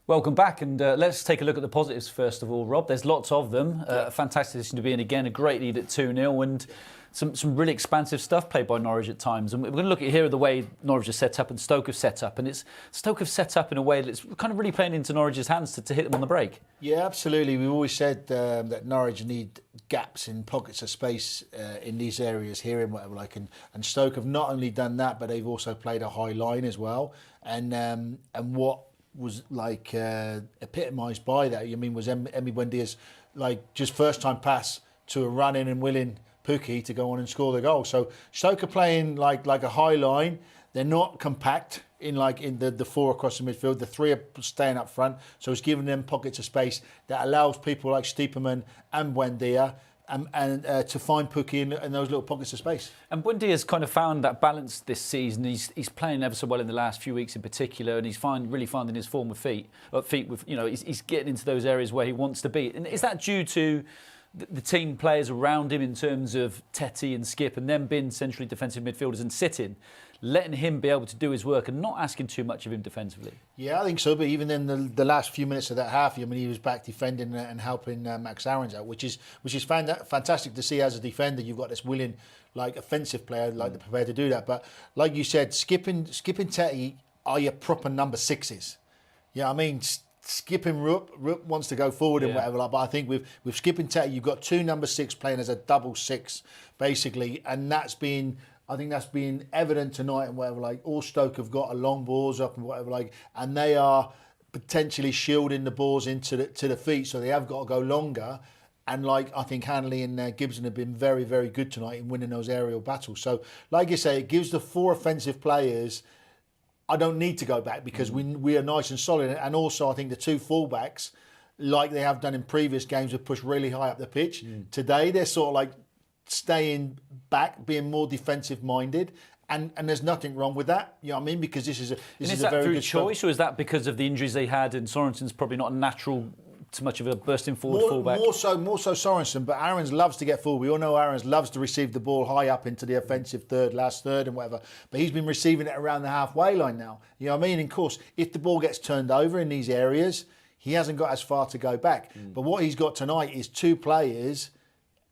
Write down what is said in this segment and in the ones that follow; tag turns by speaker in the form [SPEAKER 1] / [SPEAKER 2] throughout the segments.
[SPEAKER 1] Welcome back, and let's take a look at the positives first of all, Rob. There's lots of them. A fantastic position to be in again, a great lead at 2-0, and some really expansive stuff played by Norwich at times. And we're going to look at here the way Norwich is set up and Stoke have set up. And it's Stoke have set up in a way that's kind of really playing into Norwich's hands to hit them on the break.
[SPEAKER 2] Yeah, absolutely. We've always said that Norwich need gaps in pockets of space in these areas here and whatever like. And Stoke have not only done that, but they've also played a high line as well. And what was like epitomised by that, I mean, was Emi Buendia's like just first time pass to a running and willing Pukki to go on and score the goal. So Stoke are playing like a high line. They're not compact in the four across the midfield. The three are staying up front, so it's giving them pockets of space that allows people like Stiepermann and Buendia and to find Pukki in those little pockets of space.
[SPEAKER 1] And Buendia's kind of found that balance this season. He's playing ever so well in the last few weeks in particular, and he's really finding his form of feet with, you know, he's getting into those areas where he wants to be. And is that due to the team players around him in terms of Teti and Skip, and them being centrally defensive midfielders and sitting, letting him be able to do his work and not asking too much of him defensively? Yeah,
[SPEAKER 2] I think so. But even in the last few minutes of that half, I mean, he was back defending and helping Max Aarons out, which is fantastic to see as a defender. You've got this willing, like, offensive player, like they're prepared to do that. But like you said, Skip and Teti are your proper number sixes. Yeah, I mean, Skipping Roop wants to go forward and whatever, but I think with Skip and Teti, you've got two number six playing as a double six, basically, and I think that's been evident tonight and whatever, like, all Stoke have got a long balls up and whatever, like, and they are potentially shielding the balls into the feet, so they have got to go longer. And like, I think Hanley and Gibson have been very, very good tonight in winning those aerial battles. So, like you say, it gives the four offensive players, I don't need to go back because we are nice and solid. And also, I think the two fullbacks, like they have done in previous games, have pushed really high up the pitch. Today, they're sort of like staying back, being more defensive minded. And there's nothing wrong with that, you know what I mean? Because this is a very good
[SPEAKER 1] choice, or is that because of the injuries they had? And Sorensen's probably not a natural, too much of a bursting forward fullback.
[SPEAKER 2] More so Sorensen, but Aarons loves to get forward. We all know Aarons loves to receive the ball high up into the offensive last third and whatever. But he's been receiving it around the halfway line now. You know what I mean? And of course, if the ball gets turned over in these areas, he hasn't got as far to go back. But what he's got tonight is two players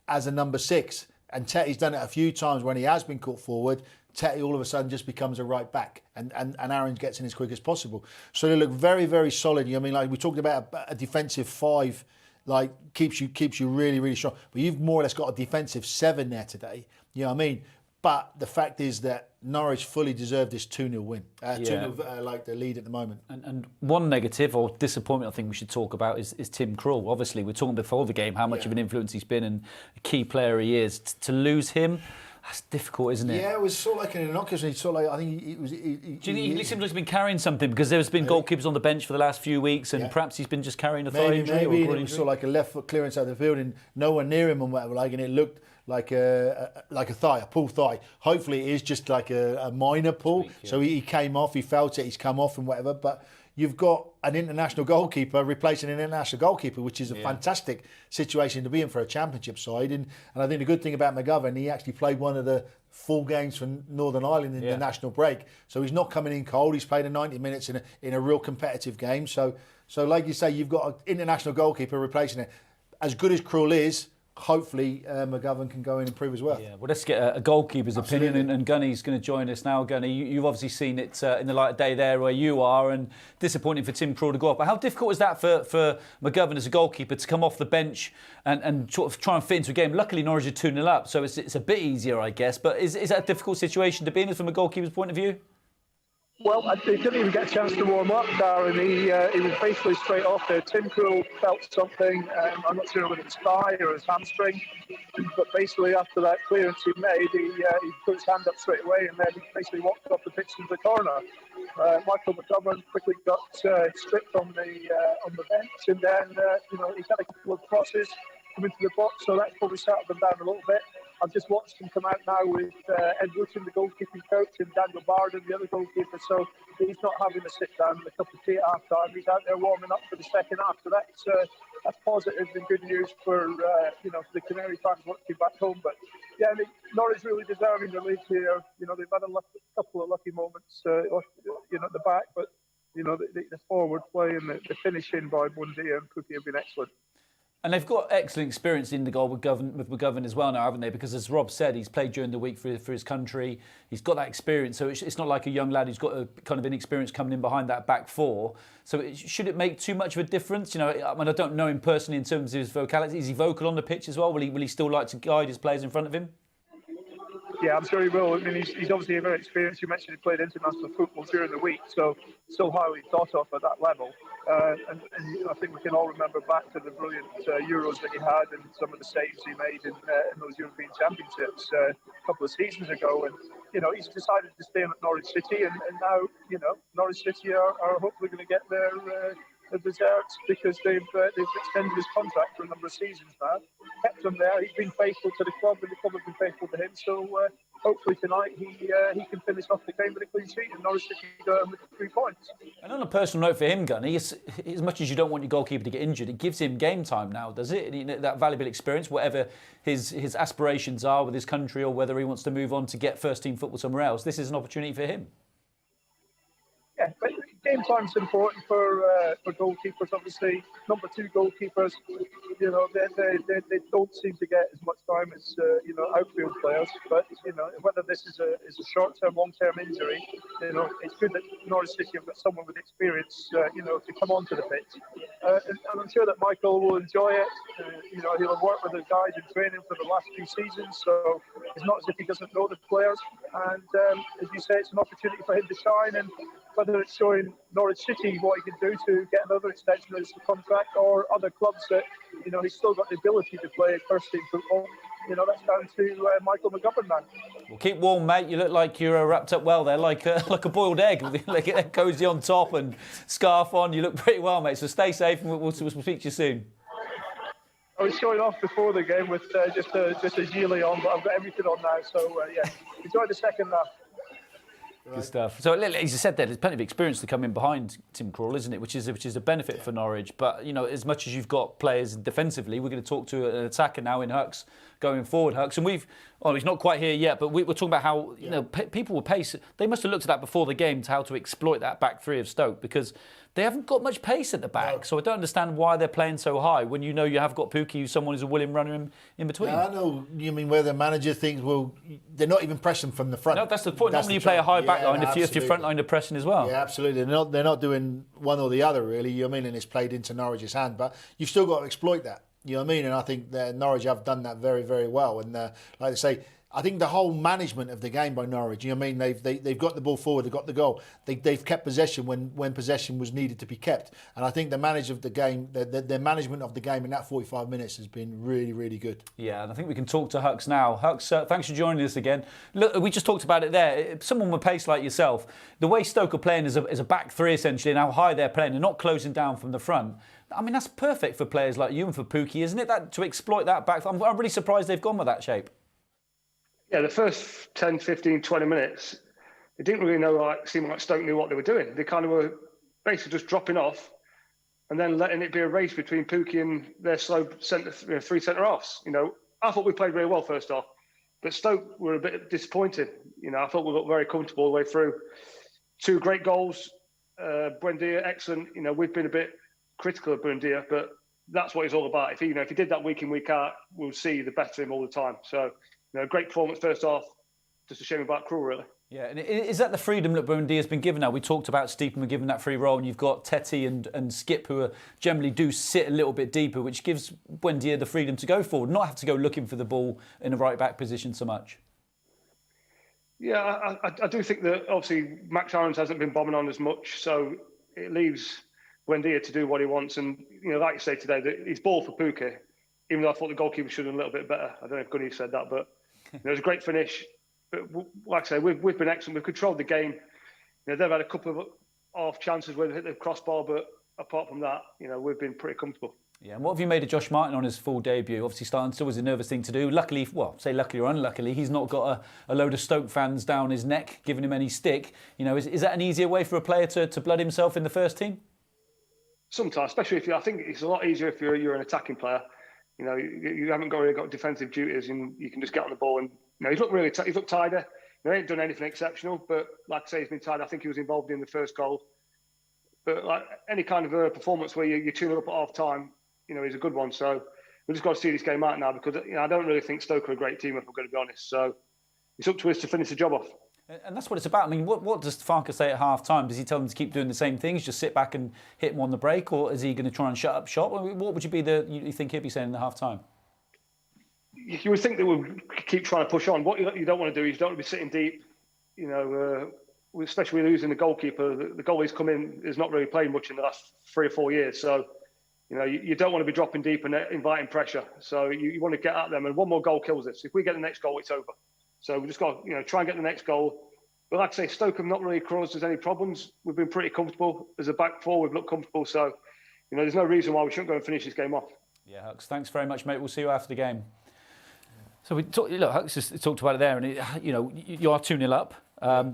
[SPEAKER 2] as a number six. And Teti's done it a few times when he has been caught forward. Teti all of a sudden just becomes a right back and Aarons gets in as quick as possible. So they look very, very solid. You know what I mean? Like we talked about a defensive five, like keeps you really, really strong. But you've more or less got a defensive seven there today. You know what I mean? But the fact is that Norwich fully deserved this 2-0 win. 2-0 like the lead at the moment.
[SPEAKER 1] And one negative or disappointment I think we should talk about is Tim Krul. Obviously, we're talking before the game how much of an influence he's been and a key player he is. To lose him, that's difficult, isn't it?
[SPEAKER 2] Yeah, it was sort of like an innocuous. Sort of like, I think he was.
[SPEAKER 1] Do you think he seems like he's been carrying something because there's been goalkeepers on the bench for the last few weeks, and perhaps he's been just carrying a thigh injury?
[SPEAKER 2] Maybe it was sort of like a left foot clearance out of the field, and no one near him and whatever, like, and it looked like a thigh, a pull thigh. Hopefully, it is just like a minor pull. So he came off, he felt it, he's come off and whatever, but. You've got an international goalkeeper replacing an international goalkeeper, which is a fantastic situation to be in for a championship side. And I think the good thing about McGovern, he actually played one of the full games for Northern Ireland in the national break. So he's not coming in cold. He's played 90 minutes in a real competitive game. So like you say, you've got an international goalkeeper replacing it. As good as Krul is, hopefully McGovern can go in and prove as well.
[SPEAKER 1] Yeah, well, let's get a goalkeeper's opinion, and Gunny's going to join us now. Gunny, you've obviously seen it in the light of day there where you are, and disappointing for Tim Krul to go off. But how difficult is that for McGovern as a goalkeeper to come off the bench and sort of try and fit into a game? Luckily, Norwich are 2-0 up, so it's a bit easier, I guess. But is that a difficult situation to be in from a goalkeeper's point of view?
[SPEAKER 3] Well, he didn't even get a chance to warm up, Darren. He was basically straight off there. Tim Krul felt something. I'm not sure whether it's thigh or his hamstring. But basically, after that clearance he made, he put his hand up straight away and then he basically walked off the pitch to the corner. Michael McGovern quickly got stripped on the bench, and then he's had a couple of crosses come into the box, so that's probably settled them down a little bit. I've just watched him come out now with Ed Wootton, the goalkeeping coach, and Daniel Barden, the other goalkeeper. So he's not having a sit down and a cup of tea at half time. He's out there warming up for the second half. So that's positive and good news for the Canary fans watching back home. But yeah, I mean, Norwich really deserving the lead here. You know, they've had a couple of lucky moments, at the back, but the forward play and the finishing by Bundy and Cookie have been excellent.
[SPEAKER 1] And they've got excellent experience in the goal with McGovern as well now, haven't they? Because as Rob said, he's played during the week for his country. He's got that experience. So it's not like a young lad who's got a kind of inexperience coming in behind that back four. So should it make too much of a difference? I mean, I don't know him personally in terms of his vocality. Is he vocal on the pitch as well? Will he still like to guide his players in front of him?
[SPEAKER 3] Yeah, I'm sure he will. I mean, he's obviously very experienced. You mentioned he played international football during the week, so still highly thought of at that level. And I think we can all remember back to the brilliant Euros that he had and some of the saves he made in those European Championships a couple of seasons ago. And, he's decided to stay at Norwich City, and now, Norwich City are hopefully going to get their desserts because they've extended his contract for a number of seasons now. Kept him there. He's been faithful to the club, and the club have been faithful to him. So hopefully tonight he can finish off the game with a clean sheet and Norwich City go home with 3 points.
[SPEAKER 1] And on a personal note for him, Gunny, as much as you don't want your goalkeeper to get injured, it gives him game time now, does it? That valuable experience, whatever his aspirations are with his country or whether he wants to move on to get first-team football somewhere else, this is an opportunity for him.
[SPEAKER 3] Yeah, but game time's important for goalkeepers. Obviously, number 2 goalkeepers, they don't seem to get as much time as outfield players. But whether this is a short-term, long-term injury, it's good that Norwich City have got someone with experience, to come onto the pitch. And I'm sure that Michael will enjoy it. He'll have worked with the guys in training for the last few seasons, so it's not as if he doesn't know the players. And as you say, it's an opportunity for him to shine, and whether it's showing Norwich City what he can do to get another extension of his contract, or other clubs that, he's still got the ability to play first-team football, that's down to Michael McGovern, man.
[SPEAKER 1] Well, keep warm, mate. You look like you're wrapped up well there, like a boiled egg, with like cosy on top and scarf on. You look pretty well, mate. So stay safe, and we'll speak to you soon.
[SPEAKER 3] I was showing off before the game with just a gilet on, but I've got everything on now. So, enjoy the second half.
[SPEAKER 1] Right. Good stuff. So, as you said there, there's plenty of experience to come in behind Tim Krul, isn't it? Which is a benefit for Norwich. But, as much as you've got players defensively, we're going to talk to an attacker now in Hucks going forward, Hucks. And he's not quite here yet, but we're talking about how, people with pace, they must have looked at that before the game to how to exploit that back three of Stoke, because they haven't got much pace at the back. No. So I don't understand why they're playing so high when you have got Pukki, who's someone who's a willing runner in between.
[SPEAKER 2] Yeah, I know you mean where the manager thinks, well, they're not even pressing from the front.
[SPEAKER 1] No, that's the point. Normally you play a high back line if your front line are pressing as well.
[SPEAKER 2] Yeah, absolutely. They're not doing one or the other, really. And it's played into Norwich's hand. But you've still got to exploit that. You know what I mean? And I think that Norwich have done that very, very well. And like I say, I think the whole management of the game by Norwich, they've got the ball forward, they've got the goal, they've kept possession when possession was needed to be kept, and I think the management of the game in that 45 minutes has been really, really good.
[SPEAKER 1] Yeah, and I think we can talk to Hucks now. Hucks, thanks for joining us again. Look, we just talked about it there. Someone with pace like yourself, the way Stoke are playing is a back three essentially, and how high they're playing, and not closing down from the front. I mean, that's perfect for players like you and for Pukki, isn't it? That to exploit that back. I'm really surprised they've gone with that shape.
[SPEAKER 4] Yeah, the first 10, 15, 20 minutes, it didn't really seem like Stoke knew what they were doing. They kind of were basically just dropping off and then letting it be a race between Pukki and their slow three centre-halves. I thought we played really well first off, but Stoke were a bit disappointed. I thought we got very comfortable all the way through. 2 great goals. Buendia, excellent. We've been a bit critical of Buendia, but that's what it's all about. If he did that week in, week out, we'll see the better of him all the time. So, great performance first half. Just a shame about Krul, really. Yeah,
[SPEAKER 1] and is that the freedom that Buendia has been given now? We talked about Steepman giving that free role, and you've got Teti and Skip, who generally do sit a little bit deeper, which gives Buendia the freedom to go forward, not have to go looking for the ball in a right-back position so much.
[SPEAKER 4] Yeah, I do think that, obviously, Max Aarons hasn't been bombing on as much, so it leaves Buendia to do what he wants. And, like you say today, he's ball for Pukki, even though I thought the goalkeeper should have done a little bit better. I don't know if Gunny said that, but it was a great finish. But like I say, we've been excellent. We've controlled the game. They've had a couple of off chances where they hit the crossbar, but apart from that, we've been pretty comfortable.
[SPEAKER 1] Yeah, and what have you made of Josh Martin on his full debut? Obviously, starting still was a nervous thing to do. Luckily, say luckily or unluckily, he's not got a load of Stoke fans down his neck giving him any stick. Is that an easier way for a player to blood himself in the first team?
[SPEAKER 4] Sometimes, especially I think it's a lot easier if you're an attacking player. You haven't really got defensive duties, and you can just get on the ball. And he's looked tighter. He ain't done anything exceptional, but like I say, he's been tired. I think he was involved in the first goal. But like any kind of a performance where you're 2-0 up at half time, is a good one. So we've just got to see this game out now because I don't really think Stoke are a great team if we're going to be honest. So it's up to us to finish the job off.
[SPEAKER 1] And that's what it's about. I mean, what does Farke say at half time? Does he tell them to keep doing the same things, just sit back and hit them on the break, or is he going to try and shut up shop? What would you think he'd be saying in the half time?
[SPEAKER 4] You would think they would keep trying to push on. What you don't want to do is you don't want to be sitting deep. Especially losing the goalkeeper. The goalie's come in has not really played much in the last 3 or 4 years. So, you don't want to be dropping deep and inviting pressure. So you want to get at them. And one more goal kills this. If we get the next goal, it's over. So we just got to, try and get the next goal. But like I say, Stoke have not really caused us any problems. We've been pretty comfortable. As a back four, we've looked comfortable. So, there's no reason why we shouldn't go and finish this game off.
[SPEAKER 1] Yeah, Hux, thanks very much, mate. We'll see you after the game. So Hux just talked about it there, and you are 2-0 up.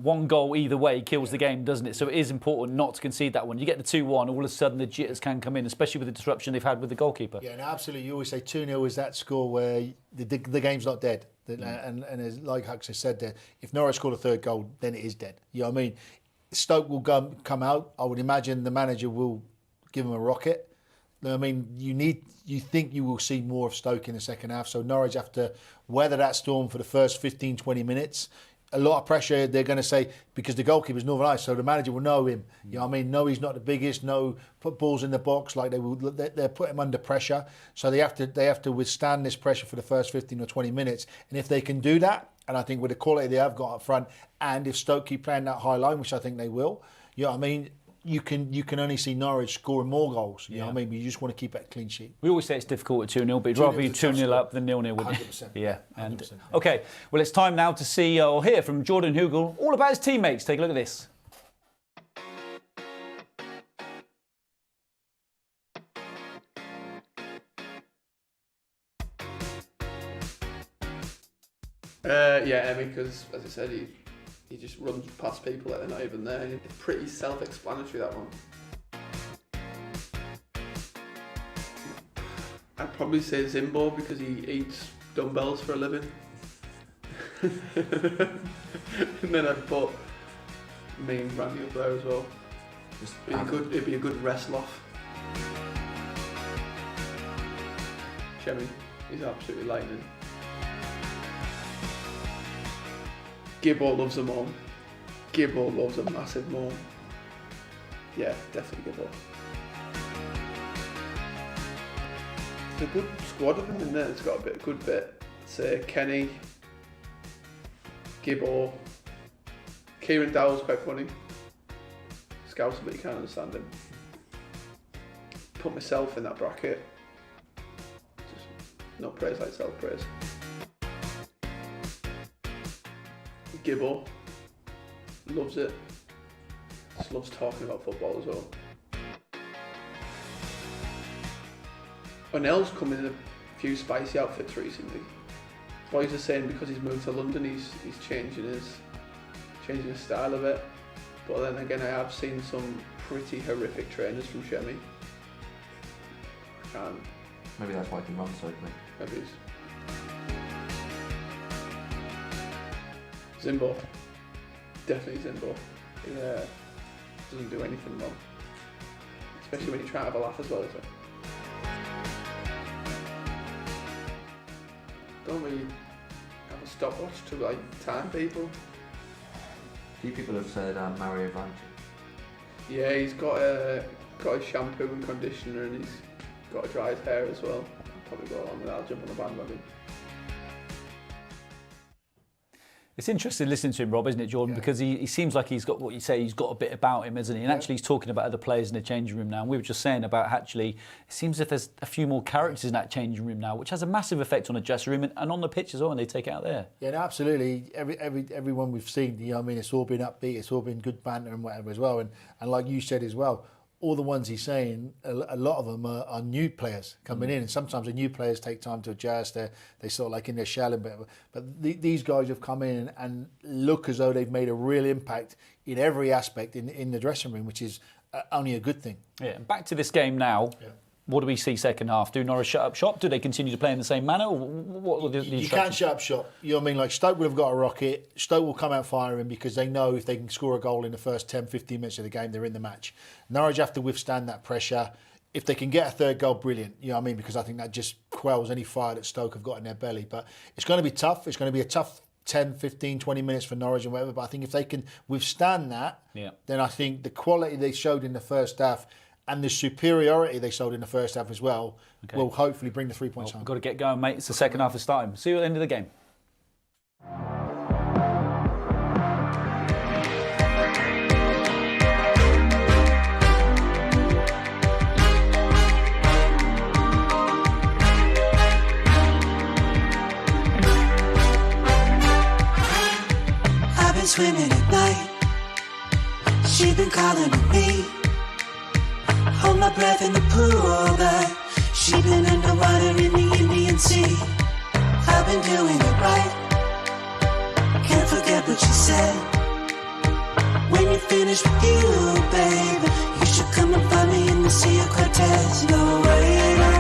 [SPEAKER 1] One goal either way kills the game, doesn't it? So it is important not to concede that one. You get the 2-1, all of a sudden the jitters can come in, especially with the disruption they've had with the goalkeeper.
[SPEAKER 2] Yeah, no, absolutely. You always say 2-0 is that score where the game's not dead. And as like Hux has said there, if Norwich scored a third goal, then it is dead. You know what I mean? Stoke will come out. I would imagine the manager will give them a rocket. I mean, you think you will see more of Stoke in the second half. So Norwich have to weather that storm for the first 15, 20 minutes. A lot of pressure, they're going to say, because the goalkeeper's Northern Ireland, so the manager will know him. You know what I mean? No, he's not the biggest. No, put balls in the box. Like they're put him under pressure. So they have to withstand this pressure for the first 15 or 20 minutes. And if they can do that, and I think with the quality they have got up front, and if Stoke keep playing that high line, which I think they will, you know what I mean? You can only see Norwich scoring more goals. You know what I mean? But you just want to keep that clean sheet.
[SPEAKER 1] We always say it's difficult at 2-0, but you'd rather be 2-0 up than 0-0, wouldn't
[SPEAKER 2] 100%.
[SPEAKER 1] you? Yeah.
[SPEAKER 2] 100%.
[SPEAKER 1] Okay, well, it's time now to see or hear from Jordan Hugill all about his teammates. Take a look at this.
[SPEAKER 5] Emmy, because as I said, he just runs past people that are not even there. It's pretty self-explanatory, that one. I'd probably say Zimbo because he eats dumbbells for a living. And then I'd put me and Randy up there as well. It'd be a good wrestle-off. Chemi, he's absolutely lightning. Gibbo loves a mom. Gibbo loves a massive mom. Yeah, definitely Gibbo. There's a good squad of them in there. It's got a good bit. Say Kenny, Gibbo, Kieran Dowell's quite funny. Scouser, but you can't understand him. Put myself in that bracket. Just no praise like self-praise. Gibbo loves it. Just loves talking about football as well. O'Neill's come in a few spicy outfits recently. Boys are saying because he's moved to London, he's changing his style a bit. But then again, I have seen some pretty horrific trainers from Chemi.
[SPEAKER 6] Maybe that's why he can run so quick.
[SPEAKER 5] Maybe it's Zimbo. Definitely Zimbo. He doesn't do anything wrong. Especially when you try to have a laugh as well, is it? Don't really have a stopwatch to like time people.
[SPEAKER 6] A few people have said Mario Vanci.
[SPEAKER 5] Yeah, he's got a shampoo and conditioner, and he's got to dry his hair as well. I'll probably go along with that. I'll jump on the bandwagon.
[SPEAKER 1] It's interesting listening to him, Rob, isn't it, Jordan? Yeah. Because he seems like he's got what you say, he's got a bit about him, isn't he? And actually he's talking about other players in the changing room now. And we were just saying about actually, it seems as if there's a few more characters in that changing room now, which has a massive effect on the dressing room and on the pitch as well when they take it out there. Yeah,
[SPEAKER 2] no, absolutely. Everyone we've seen, you know what I mean, it's all been upbeat, it's all been good banter and whatever as well. And like you said as well, all the ones he's saying, a lot of them are new players coming in, and sometimes the new players take time to adjust. They sort of like in their shell a bit, but these guys have come in and look as though they've made a real impact in every aspect in the dressing room, which is only a good thing.
[SPEAKER 1] Yeah, and back to this game now. Yeah. What do we see second half? Do Norwich shut up shop? Do they continue to play in the same manner? Or what are the
[SPEAKER 2] You
[SPEAKER 1] instructions?
[SPEAKER 2] can't shut up shop. You know what I mean? Like, Stoke would have got a rocket. Stoke will come out firing because they know if they can score a goal in the first 10, 15 minutes of the game, they're in the match. Norwich have to withstand that pressure. If they can get a third goal, brilliant. You know what I mean? Because I think that just quells any fire that Stoke have got in their belly. But it's going to be tough. It's going to be a tough 10, 15, 20 minutes for Norwich and whatever. But I think if they can withstand that, then I think the quality they showed in the first half and the superiority they showed in the first half as well will hopefully bring the 3 points home.
[SPEAKER 1] Got to get going, mate. It's the second half of time. See you at the end of the game.
[SPEAKER 7] I've been swimming at night. She's been calling on me. Hold my breath in the pool, but she been underwater in the Indian Sea. I've been doing it right. Can't forget what she said. When you're finished with you, babe, you should come and find me in the Sea of Cortez. No way.